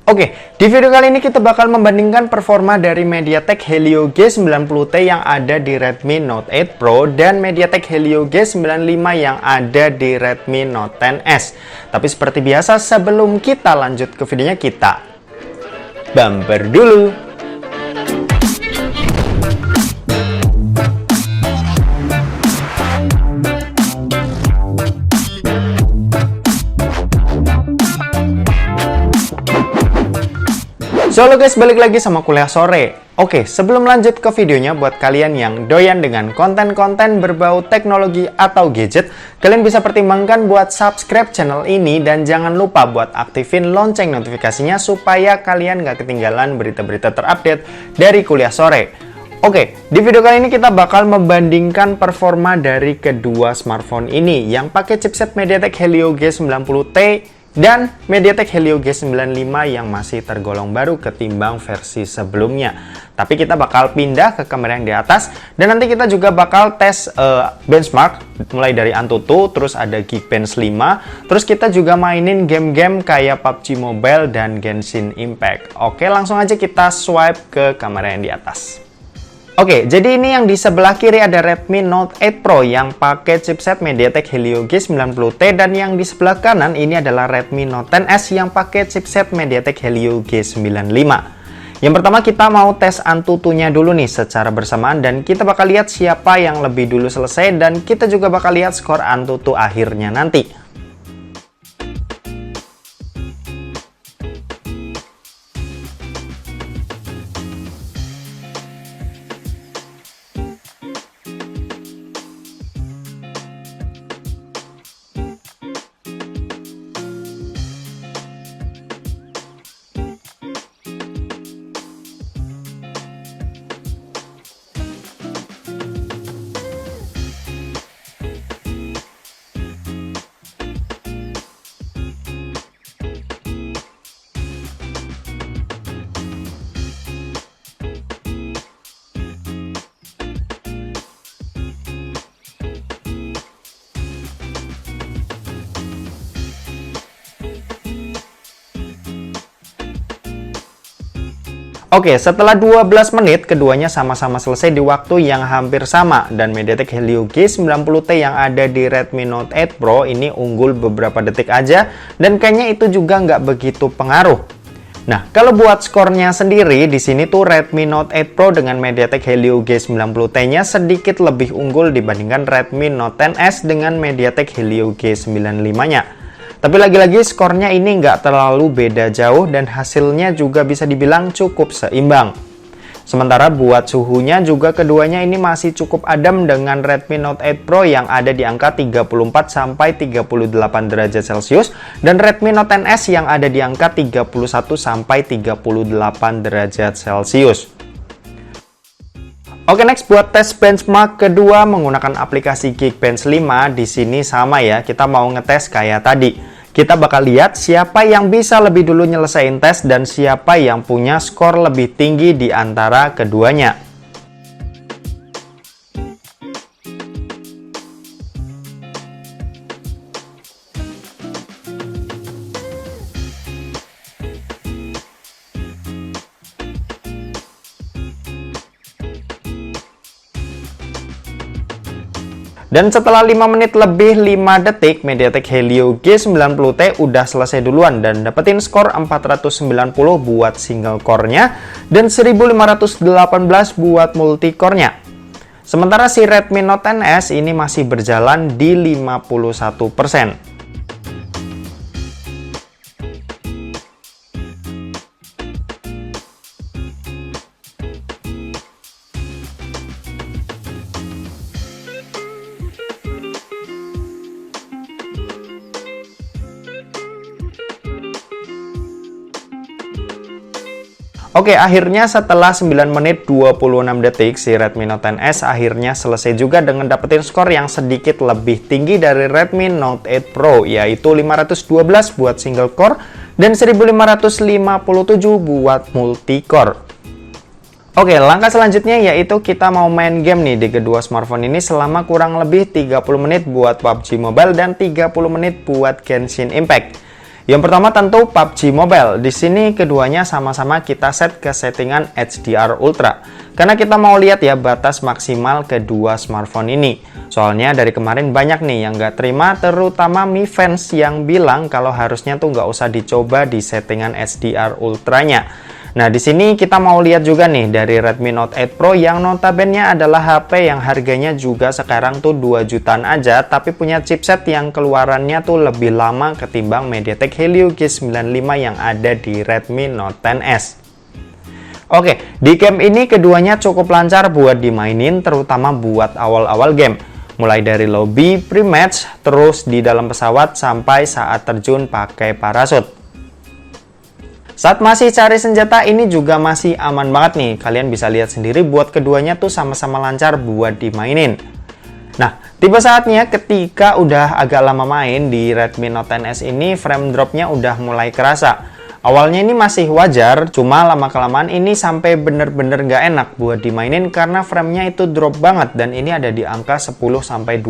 Oke, di video kali ini kita bakal membandingkan performa dari MediaTek Helio G90T yang ada di Redmi Note 8 Pro dan MediaTek Helio G95 yang ada di Redmi Note 10S. Tapi seperti biasa, sebelum kita lanjut ke videonya, kita bumper dulu. So, halo guys, balik lagi sama Kuliah Sore. Oke, sebelum lanjut ke videonya, buat kalian yang doyan dengan konten-konten berbau teknologi atau gadget, kalian bisa pertimbangkan buat subscribe channel ini dan jangan lupa buat aktifin lonceng notifikasinya supaya kalian gak ketinggalan berita-berita terupdate dari Kuliah Sore. Oke, di video kali ini kita bakal membandingkan performa dari kedua smartphone ini yang pakai chipset MediaTek Helio G90T dan MediaTek Helio G95 yang masih tergolong baru ketimbang versi sebelumnya. Tapi kita bakal pindah ke kamera yang di atas dan nanti kita juga bakal tes benchmark mulai dari Antutu, terus ada Geekbench 5, terus kita juga mainin game-game kayak PUBG Mobile dan Genshin Impact. Oke, langsung aja kita swipe ke kamera yang di atas. Oke, jadi ini yang di sebelah kiri ada Redmi Note 8 Pro yang pakai chipset MediaTek Helio G90T dan yang di sebelah kanan ini adalah Redmi Note 10S yang pakai chipset MediaTek Helio G95. Yang pertama kita mau tes Antutunya dulu nih secara bersamaan dan kita bakal lihat siapa yang lebih dulu selesai dan kita juga bakal lihat skor Antutu akhirnya nanti. Oke, setelah 12 menit, keduanya sama-sama selesai di waktu yang hampir sama. Dan MediaTek Helio G90T yang ada di Redmi Note 8 Pro ini unggul beberapa detik aja. Dan kayaknya itu juga nggak begitu pengaruh. Nah, kalau buat skornya sendiri, di sini tuh Redmi Note 8 Pro dengan MediaTek Helio G90T-nya sedikit lebih unggul dibandingkan Redmi Note 10S dengan MediaTek Helio G95-nya. Tapi lagi-lagi skornya ini nggak terlalu beda jauh dan hasilnya juga bisa dibilang cukup seimbang. Sementara buat suhunya juga keduanya ini masih cukup adem dengan Redmi Note 8 Pro yang ada di angka 34-38 derajat Celcius dan Redmi Note 10S yang ada di angka 31-38 derajat Celcius. Oke, next buat tes benchmark kedua menggunakan aplikasi Geekbench 5. Di sini sama ya, kita mau ngetes kayak tadi. Kita bakal lihat siapa yang bisa lebih dulu nyelesain tes dan siapa yang punya skor lebih tinggi di antara keduanya. Dan setelah 5 menit lebih 5 detik, MediaTek Helio G90T udah selesai duluan dan dapetin skor 490 buat single core-nya dan 1518 buat multi-core-nya. Sementara si Redmi Note 10S ini masih berjalan di 51%. Oke, akhirnya setelah 9 menit 26 detik, si Redmi Note 10S akhirnya selesai juga dengan dapetin skor yang sedikit lebih tinggi dari Redmi Note 8 Pro, yaitu 512 buat single core dan 1557 buat multi core. Oke, langkah selanjutnya yaitu kita mau main game nih di kedua smartphone ini selama kurang lebih 30 menit buat PUBG Mobile dan 30 menit buat Genshin Impact. Yang pertama tentu PUBG Mobile. Di sini keduanya sama-sama kita set ke settingan HDR Ultra. Karena kita mau lihat ya batas maksimal kedua smartphone ini. Soalnya dari kemarin banyak nih yang nggak terima, terutama Mi fans yang bilang kalau harusnya tuh nggak usah dicoba di settingan HDR Ultranya. Nah, di sini kita mau lihat juga nih dari Redmi Note 8 Pro yang notabene adalah HP yang harganya juga sekarang tuh 2 jutaan aja, tapi punya chipset yang keluarannya tuh lebih lama ketimbang MediaTek Helio G95 yang ada di Redmi Note 10s. Oke, di game ini keduanya cukup lancar buat dimainin, terutama buat awal-awal game. Mulai dari lobby, pre-match, terus di dalam pesawat sampai saat terjun pakai parasut. Saat masih cari senjata ini juga masih aman banget nih. Kalian bisa lihat sendiri buat keduanya tuh sama-sama lancar buat dimainin. Nah, tiba saatnya ketika udah agak lama main di Redmi Note 10s ini frame dropnya udah mulai kerasa. Awalnya ini masih wajar, cuma lama-kelamaan ini sampai bener-bener nggak enak buat dimainin karena framenya itu drop banget dan ini ada di angka 10-20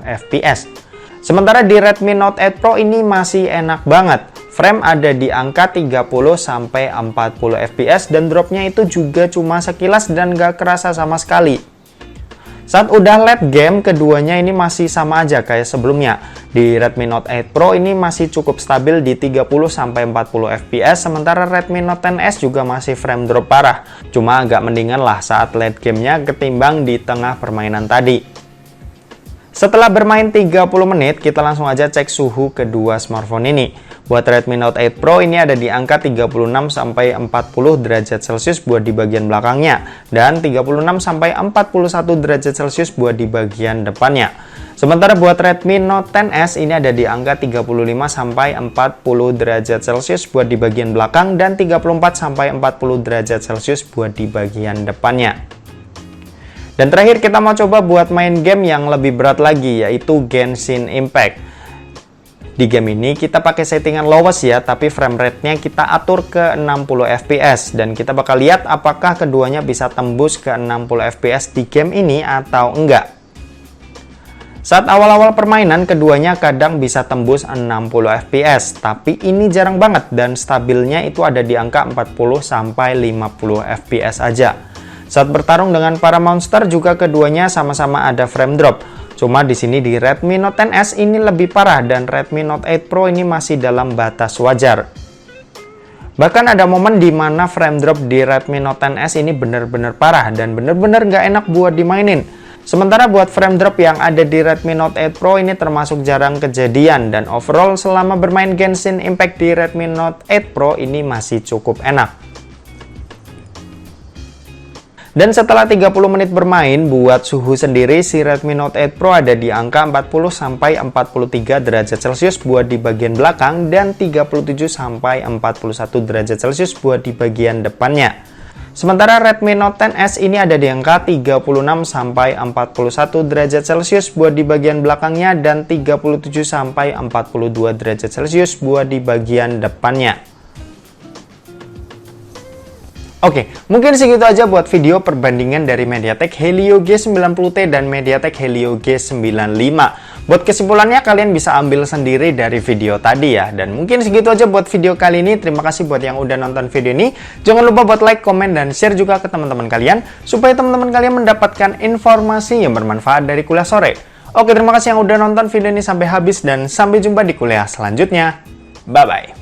fps. Sementara di Redmi Note 8 Pro ini masih enak banget. Frame ada di angka 30-40 fps dan dropnya itu juga cuma sekilas dan gak kerasa sama sekali. Saat udah late game, keduanya ini masih sama aja kayak sebelumnya. Di Redmi Note 8 Pro ini masih cukup stabil di 30-40 fps, sementara Redmi Note 10s juga masih frame drop parah. Cuma agak mendingan lah saat late gamenya ketimbang di tengah permainan tadi. Setelah bermain 30 menit, kita langsung aja cek suhu kedua smartphone ini. Buat Redmi Note 8 Pro ini ada di angka 36-40 derajat Celcius buat di bagian belakangnya dan 36-41 derajat Celcius buat di bagian depannya. Sementara buat Redmi Note 10s ini ada di angka 35-40 derajat Celcius buat di bagian belakang dan 34-40 derajat Celcius buat di bagian depannya. Dan terakhir kita mau coba buat main game yang lebih berat lagi, yaitu Genshin Impact. Di game ini kita pakai settingan lowest ya, tapi frame rate-nya kita atur ke 60 fps dan kita bakal lihat apakah keduanya bisa tembus ke 60 fps di game ini atau enggak. Saat awal-awal permainan keduanya kadang bisa tembus 60 fps, tapi ini jarang banget dan stabilnya itu ada di angka 40-50 fps aja. Saat bertarung dengan para monster juga keduanya sama-sama ada frame drop. Cuma di sini di Redmi Note 10s ini lebih parah dan Redmi Note 8 Pro ini masih dalam batas wajar. Bahkan ada momen di mana frame drop di Redmi Note 10s ini bener-bener parah dan bener-bener nggak enak buat dimainin. Sementara buat frame drop yang ada di Redmi Note 8 Pro ini termasuk jarang kejadian dan overall selama bermain Genshin Impact di Redmi Note 8 Pro ini masih cukup enak. Dan setelah 30 menit bermain, buat suhu sendiri si Redmi Note 8 Pro ada di angka 40-43 derajat Celcius buat di bagian belakang dan 37-41 derajat Celcius buat di bagian depannya. Sementara Redmi Note 10s ini ada di angka 36-41 derajat Celcius buat di bagian belakangnya dan 37-42 derajat Celcius buat di bagian depannya. Oke, mungkin segitu aja buat video perbandingan dari MediaTek Helio G90T dan MediaTek Helio G95. Buat kesimpulannya kalian bisa ambil sendiri dari video tadi ya. Dan mungkin segitu aja buat video kali ini. Terima kasih buat yang udah nonton video ini. Jangan lupa buat like, komen, dan share juga ke teman-teman kalian supaya teman-teman kalian mendapatkan informasi yang bermanfaat dari kuliah sore. Oke, terima kasih yang udah nonton video ini sampai habis dan sampai jumpa di kuliah selanjutnya. Bye-bye.